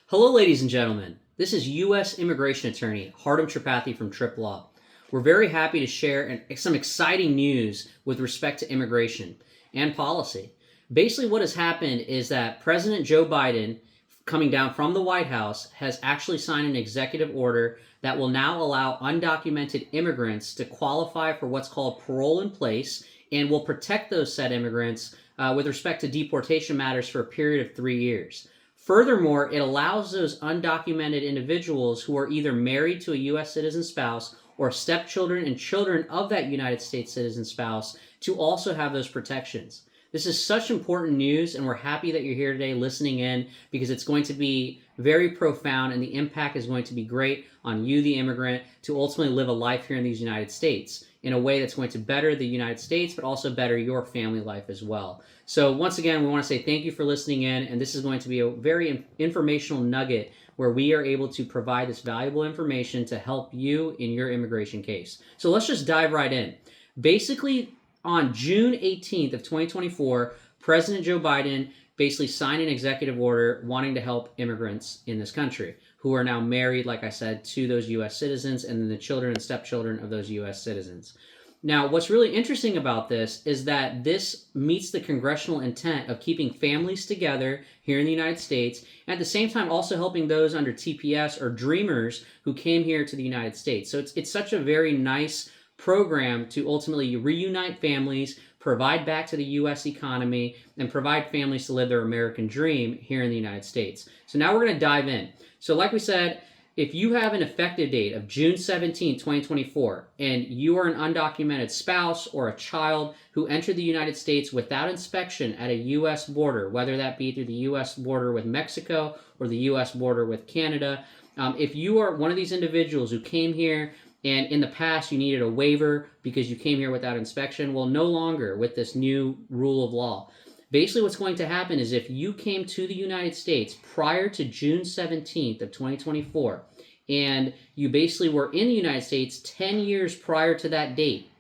Hello, ladies and gentlemen. This is U.S. immigration attorney Hardam Tripathi from Trip Law. We're very happy to share some exciting news with respect to immigration and policy. Basically, what has happened is that President Joe Biden, coming down from the White House, has actually signed an executive order that will now allow undocumented immigrants to qualify for what's called parole in place and will protect those said immigrants with respect to deportation matters for a period of 3 years. Furthermore, it allows those undocumented individuals who are either married to a U.S. citizen spouse or stepchildren and children of that United States citizen spouse to also have those protections. This is such important news, and we're happy that you're here today listening in because it's going to be very profound and the impact is going to be great on you, the immigrant, to ultimately live a life here in these United States in a way that's going to better the United States, but also better your family life as well. So once again, we want to say thank you for listening in, and this is going to be a very informational nugget where we are able to provide this valuable information to help you in your immigration case. So let's just dive right in. Basically, on June 18th of 2024, President Joe Biden basically signed an executive order wanting to help immigrants in this country who are now married, like I said, to those U.S. citizens and then the children and stepchildren of those U.S. citizens. Now, what's really interesting about this is that this meets the congressional intent of keeping families together here in the United States, and at the same time also helping those under TPS or Dreamers who came here to the United States. So it's such a very nice program to ultimately reunite families, provide back to the U.S. economy, and provide families to live their American dream here in the United States. So now we're going to dive in. So like we said, if you have an effective date of June 17, 2024, and you are an undocumented spouse or a child who entered the United States without inspection at a U.S. border, whether that be through the U.S. border with Mexico or the U.S. border with Canada, if you are one of these individuals who came here and in the past you needed a waiver because you came here without inspection, well, no longer with this new rule of law. Basically, what's going to happen is if you came to the United States prior to June 17th of 2024, and you basically were in the United States 10 years prior to that date,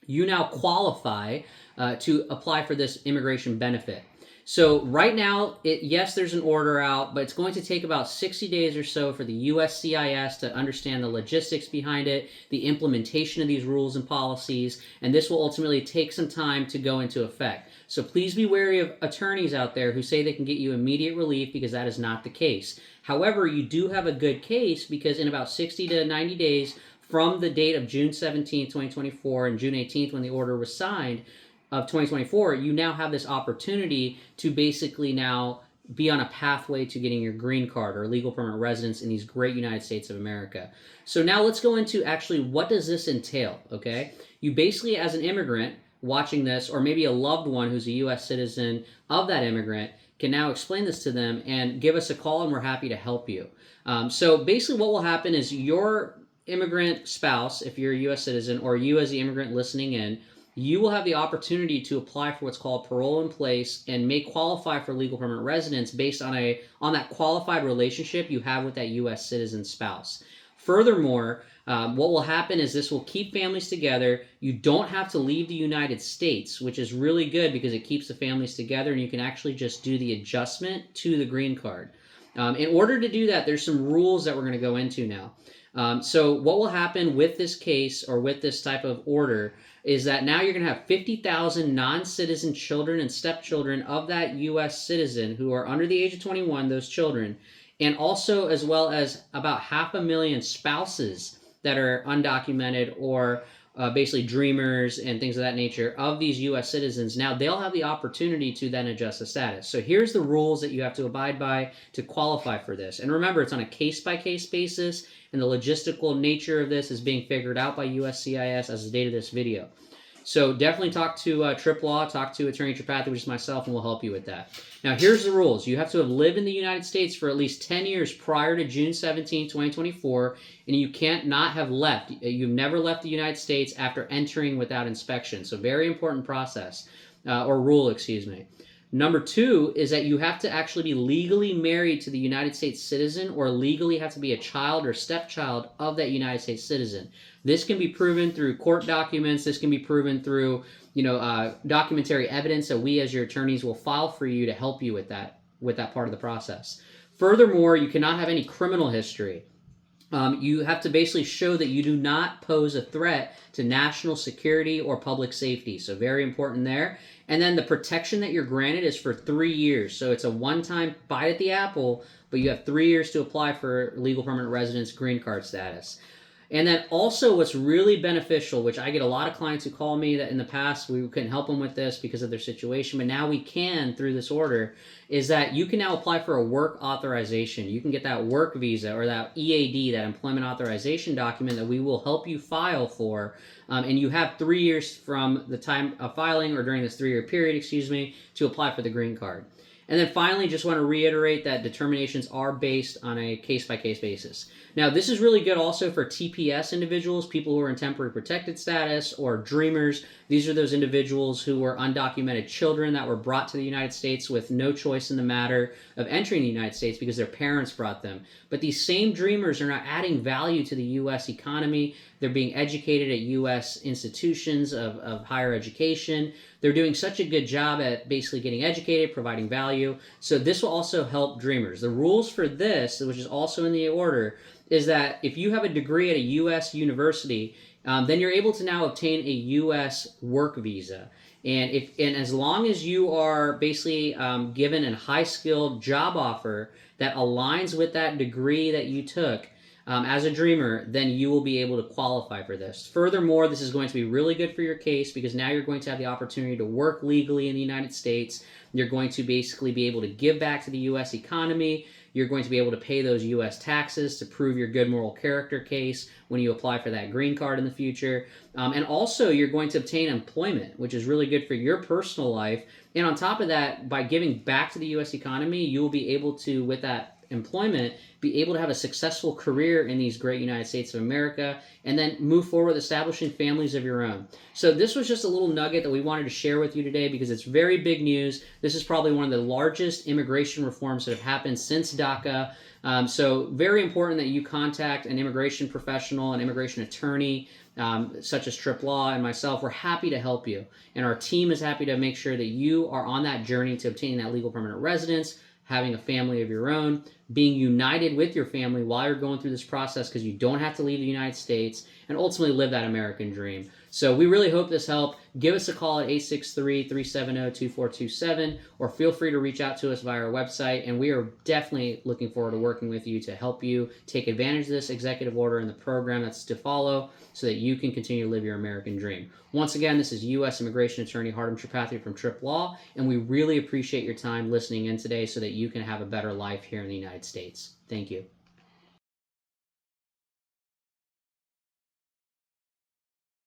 you now qualify to apply for this immigration benefit. So right now, yes, there's an order out, but it's going to take about 60 days or so for the USCIS to understand the logistics behind it, the implementation of these rules and policies, and this will ultimately take some time to go into effect. So please be wary of attorneys out there who say they can get you immediate relief, because that is not the case. However, you do have a good case because in about 60 to 90 days from the date of June 17, 2024 and June 18th when the order was signed, of 2024, you now have this opportunity to basically now be on a pathway to getting your green card or legal permanent residence in these great United States of America. So now let's go into actually what does this entail, okay? You basically, as an immigrant watching this, or maybe a loved one who's a U.S. citizen of that immigrant, can now explain this to them and give us a call, and we're happy to help you. So basically what will happen is your immigrant spouse, if you're a U.S. citizen, or you as the immigrant listening in, you will have the opportunity to apply for what's called parole in place and may qualify for legal permanent residence based on that qualified relationship you have with that U.S. citizen spouse. Furthermore, what will happen is this will keep families together. You don't have to leave the United States, which is really good because it keeps the families together, and you can actually just do the adjustment to the green card. In order to do that, there's some rules that we're going to go into now. So what will happen with this case or with this type of order is that now you're going to have 50,000 non-citizen children and stepchildren of that U.S. citizen who are under the age of 21, those children, and also as well as about 500,000 spouses that are undocumented or basically dreamers and things of that nature of these U.S. citizens. Now they'll have the opportunity to then adjust the status. So here's the rules that you have to abide by to qualify for this. And remember, it's on a case-by-case basis, and the logistical nature of this is being figured out by USCIS as the date of this video. So definitely talk to Trip Law, talk to Attorney Tripathi, which is myself, and we'll help you with that. Now here's the rules. You have to have lived in the United States for at least 10 years prior to June 17, 2024, and you can't not have left. You've never left the United States after entering without inspection. So very important process, or rule, excuse me. Number 2 is that you have to actually be legally married to the United States citizen or legally have to be a child or stepchild of that United States citizen. This can be proven through court documents. This can be proven through, documentary evidence that we as your attorneys will file for you to help you with that part of the process. Furthermore, you cannot have any criminal history. You have to basically show that you do not pose a threat to national security or public safety. So very important there. And then the protection that you're granted is for 3 years. So it's a one-time bite at the apple, but you have 3 years to apply for legal permanent residence green card status. And then also what's really beneficial, which I get a lot of clients who call me that in the past we couldn't help them with this because of their situation, but now we can through this order, is that you can now apply for a work authorization. You can get that work visa or that EAD, that employment authorization document that we will help you file for. And you have 3 years from the time of filing or during this 3-year period, to apply for the green card. And then finally, just want to reiterate that determinations are based on a case-by-case basis. Now, this is really good also for TPS individuals, people who are in temporary protected status, or dreamers. These are those individuals who were undocumented children that were brought to the United States with no choice in the matter of entering the United States because their parents brought them. But these same dreamers are not adding value to the U.S. economy. They're being educated at U.S. institutions of higher education. They're doing such a good job at basically getting educated, providing value. So this will also help dreamers. The rules for this, which is also in the order, is that if you have a degree at a U.S. university, then you're able to now obtain a U.S. work visa. And as long as you are basically given a high-skilled job offer that aligns with that degree that you took, as a dreamer, then you will be able to qualify for this. Furthermore, this is going to be really good for your case because now you're going to have the opportunity to work legally in the United States. You're going to basically be able to give back to the U.S. economy. You're going to be able to pay those U.S. taxes to prove your good moral character case when you apply for that green card in the future. And also, you're going to obtain employment, which is really good for your personal life. And on top of that, by giving back to the U.S. economy, you will be able to, with that employment, be able to have a successful career in these great United States of America, and then move forward establishing families of your own. So this was just a little nugget that we wanted to share with you today because it's very big news. This is probably one of the largest immigration reforms that have happened since DACA. So very important that you contact an immigration professional, an immigration attorney, such as Trip Law and myself. We're happy to help you. And our team is happy to make sure that you are on that journey to obtaining that legal permanent residence, having a family of your own, being united with your family while you're going through this process because you don't have to leave the United States, and ultimately live that American dream. So we really hope this helped. Give us a call at 863-370-2427, or feel free to reach out to us via our website, and we are definitely looking forward to working with you to help you take advantage of this executive order and the program that's to follow so that you can continue to live your American dream. Once again, this is U.S. Immigration Attorney Hardam Tripathi from Trip Law, and we really appreciate your time listening in today so that you can have a better life here in the United States. Thank you.